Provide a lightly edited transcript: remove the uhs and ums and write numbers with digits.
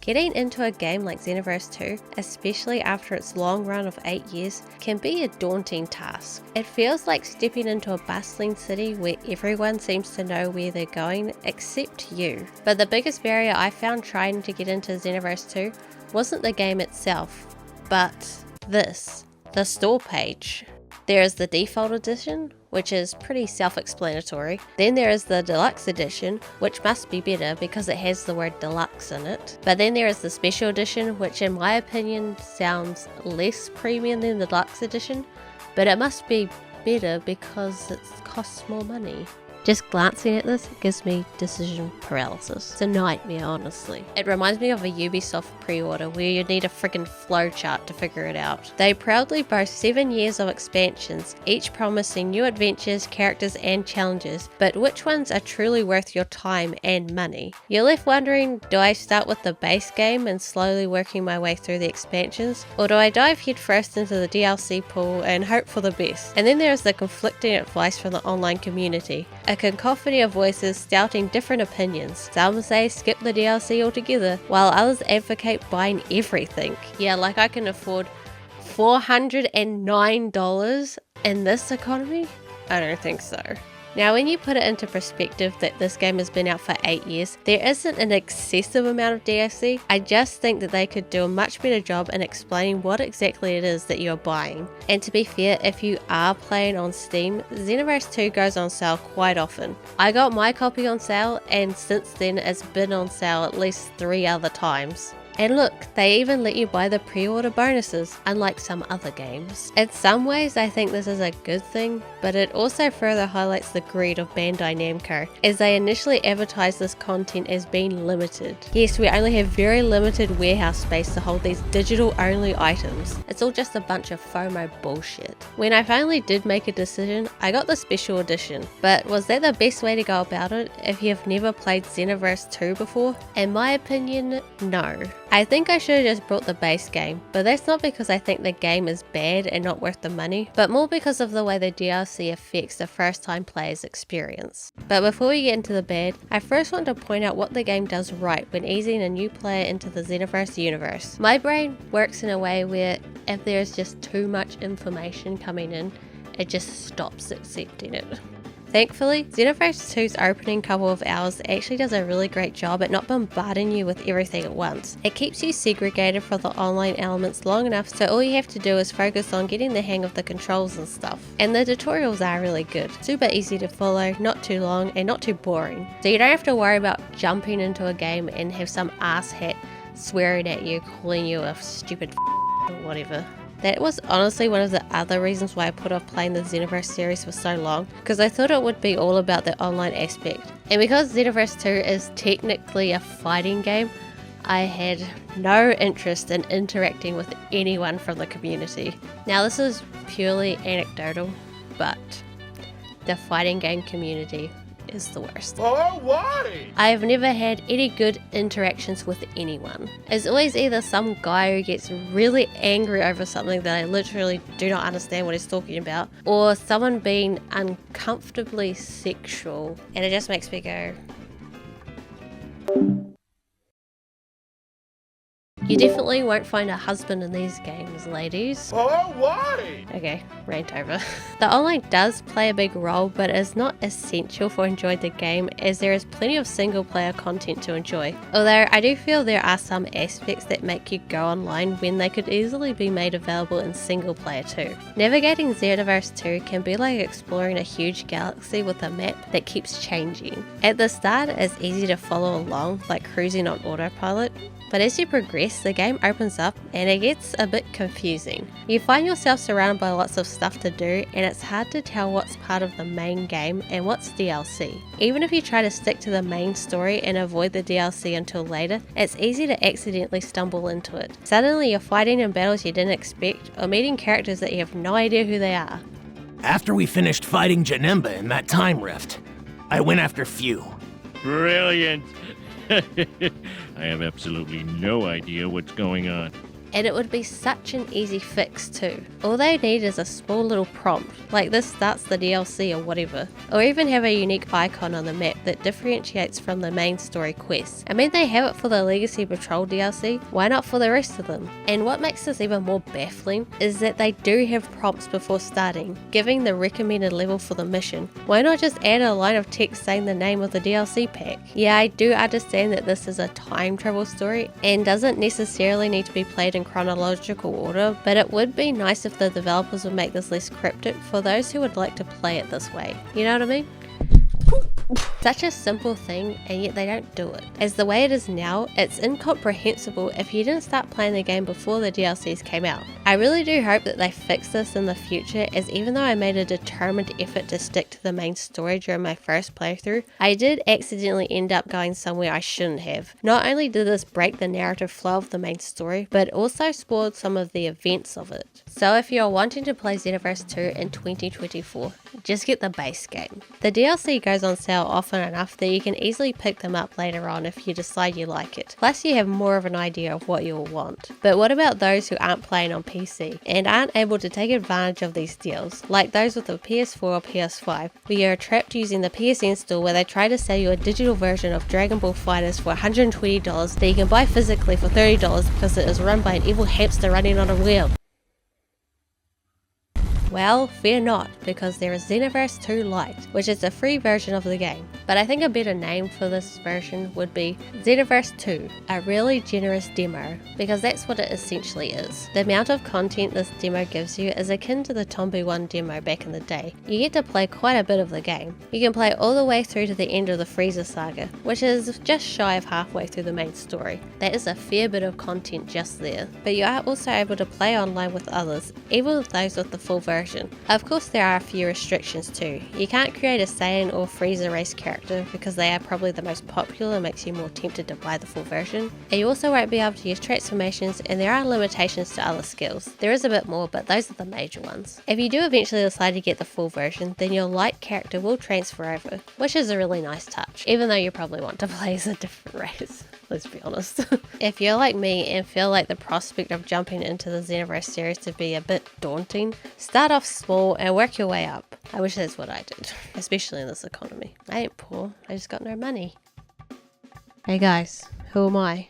Getting into a game like Xenoverse 2, especially after its long run of 8 years, can be a daunting task. It feels like stepping into a bustling city where everyone seems to know where they're going except you. But the biggest barrier I found trying to get into Xenoverse 2 wasn't the game itself, but this, the store page. There is the default edition, which is pretty self-explanatory. Then there is the deluxe edition, which must be better because it has the word deluxe in it. But then there is the special edition, which in my opinion sounds less premium than the deluxe edition, but it must be better because it costs more money. Just glancing at this gives me decision paralysis. It's a nightmare, honestly. It reminds me of a Ubisoft pre-order where you need a friggin' flowchart to figure it out. They proudly boast 7 years of expansions, each promising new adventures, characters and challenges, but which ones are truly worth your time and money? You're left wondering, do I start with the base game and slowly working my way through the expansions, or do I dive headfirst into the DLC pool and hope for the best? And then there's the conflicting advice from the online community. A cacophony of voices doubting different opinions. Some say skip the DLC altogether, while others advocate buying everything. Yeah, like I can afford $409 in this economy? I don't think so. Now when you put it into perspective that this game has been out for 8 years, there isn't an excessive amount of DLC. I just think that they could do a much better job in explaining what exactly it is that you're buying. And to be fair, if you are playing on Steam, Xenoverse 2 goes on sale quite often. I got my copy on sale and since then it's been on sale at least 3 other times. And look, they even let you buy the pre-order bonuses, unlike some other games. In some ways, I think this is a good thing, but it also further highlights the greed of Bandai Namco, as they initially advertised this content as being limited. Yes, we only have very limited warehouse space to hold these digital-only items. It's all just a bunch of FOMO bullshit. When I finally did make a decision, I got the special edition, but was that the best way to go about it if you have never played Xenoverse 2 before? In my opinion, no. I think I should have just brought the base game, but that's not because I think the game is bad and not worth the money, but more because of the way the DLC affects the first time player's experience. But before we get into the bad, I first want to point out what the game does right when easing a new player into the Xenoverse universe. My brain works in a way where if there's just too much information coming in, it just stops accepting it. Thankfully, Xenoverse 2's opening couple of hours actually does a really great job at not bombarding you with everything at once. It keeps you segregated from the online elements long enough so all you have to do is focus on getting the hang of the controls and stuff. And the tutorials are really good. Super easy to follow, not too long and not too boring. So you don't have to worry about jumping into a game and have some asshat swearing at you, calling you a stupid or whatever. That was honestly one of the other reasons why I put off playing the Xenoverse series for so long, because I thought it would be all about the online aspect. And because Xenoverse 2 is technically a fighting game, I had no interest in interacting with anyone from the community. Now this is purely anecdotal, but the fighting game community is the worst. Oh, why? I have never had any good interactions with anyone. It's always either some guy who gets really angry over something that I literally do not understand what he's talking about, or someone being uncomfortably sexual, and it just makes me go, you definitely won't find a husband in these games, ladies. Oh, why? Okay, rant over. The online does play a big role, but is not essential for enjoying the game, as there is plenty of single player content to enjoy. Although I do feel there are some aspects that make you go online when they could easily be made available in single player too. Navigating Xenoverse 2 can be like exploring a huge galaxy with a map that keeps changing. At the start, it's easy to follow along, like cruising on autopilot. But as you progress, the game opens up and it gets a bit confusing. You find yourself surrounded by lots of stuff to do and it's hard to tell what's part of the main game and what's DLC. Even if you try to stick to the main story and avoid the DLC until later, it's easy to accidentally stumble into it. Suddenly you're fighting in battles you didn't expect or meeting characters that you have no idea who they are. After we finished fighting Janemba in that time rift, I went after Few. Brilliant! I have absolutely no idea what's going on. And it would be such an easy fix too. All they need is a small little prompt, like this starts the DLC or whatever, or even have a unique icon on the map that differentiates from the main story quests. I mean, they have it for the Legacy Patrol DLC, why not for the rest of them? And what makes this even more baffling is that they do have prompts before starting, giving the recommended level for the mission. Why not just add a line of text saying the name of the DLC pack? Yeah, I do understand that this is a time travel story and doesn't necessarily need to be played in chronological order, but it would be nice if the developers would make this less cryptic for those who would like to play it this way. You know what I mean? Such a simple thing, and yet they don't do it. As the way it is now, it's incomprehensible if you didn't start playing the game before the DLCs came out. I really do hope that they fix this in the future, as even though I made a determined effort to stick to the main story during my first playthrough, I did accidentally end up going somewhere I shouldn't have. Not only did this break the narrative flow of the main story, but it also spoiled some of the events of it. So if you're wanting to play Xenoverse 2 in 2024, just get the base game. The DLC goes on sale often enough that you can easily pick them up later on if you decide you like it. Plus you have more of an idea of what you'll want. But what about those who aren't playing on PC and aren't able to take advantage of these deals, like those with a PS4 or PS5, where you're trapped using the PSN store where they try to sell you a digital version of Dragon Ball FighterZ for $120 that you can buy physically for $30 because it is run by an evil hamster running on a wheel? Well, fear not, because there is Xenoverse 2 Lite, which is a free version of the game. But I think a better name for this version would be Xenoverse 2, a really generous demo, because that's what it essentially is. The amount of content this demo gives you is akin to the Tombu 1 demo back in the day. You get to play quite a bit of the game. You can play all the way through to the end of the Frieza saga, which is just shy of halfway through the main story. That is a fair bit of content just there. But you are also able to play online with others, even with those with the full version. Of course there are a few restrictions too. You can't create a Saiyan or Frieza race character because they are probably the most popular and makes you more tempted to buy the full version. And you also won't be able to use transformations, and there are limitations to other skills. There is a bit more, but those are the major ones. If you do eventually decide to get the full version, then your light character will transfer over, which is a really nice touch, even though you probably want to play as a different race. Let's be honest. If you're like me and feel like the prospect of jumping into the Xenoverse series to be a bit daunting, start off small and work your way up. I wish that's what I did, especially in this economy. I ain't poor, I just got no money. Hey guys, who am I?